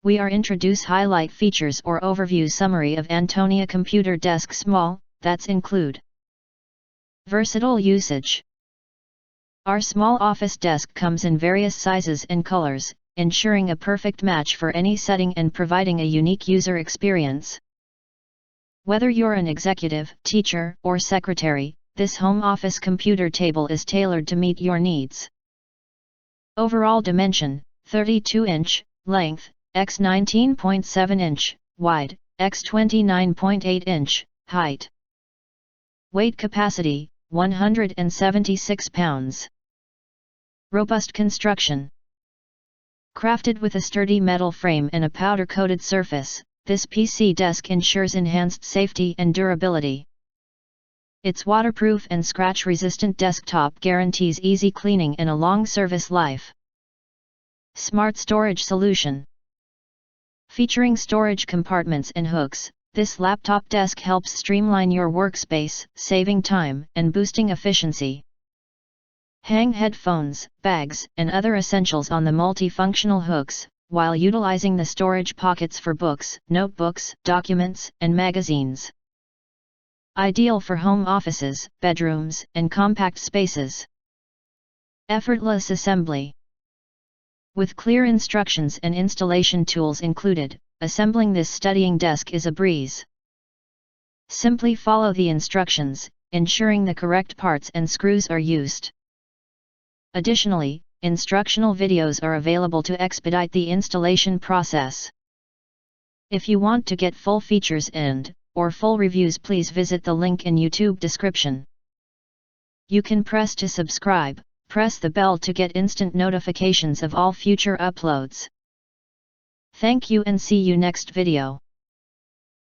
we are introduce highlight features or overview summary of ANTONIA computer desk small, that's include versatile usage. Our small office desk comes in various sizes and colors, ensuring a perfect match for any setting and providing a unique user experience. Whether you're an executive, teacher, or secretary, this home office computer table is tailored to meet your needs. Overall dimension, 32-inch, length, x 19.7-inch, wide, x 29.8-inch, height. Weight capacity, 176 pounds. Robust construction. Crafted with a sturdy metal frame and a powder-coated surface, this PC desk ensures enhanced safety and durability. Its waterproof and scratch-resistant desktop guarantees easy cleaning and a long service life. Smart storage solution. Featuring storage compartments and hooks, this laptop desk helps streamline your workspace, saving time and boosting efficiency. Hang headphones, bags, and other essentials on the multifunctional hooks, while utilizing the storage pockets for books, notebooks, documents, and magazines. Ideal for home offices, bedrooms, and compact spaces. Effortless assembly. With clear instructions and installation tools included, assembling this studying desk is a breeze. Simply follow the instructions, ensuring the correct parts and screws are used. Additionally, instructional videos are available to expedite the installation process. If you want to get full features or full reviews, please visit the link in YouTube description. You can press to subscribe, press the bell to get instant notifications of all future uploads. Thank you and see you next video.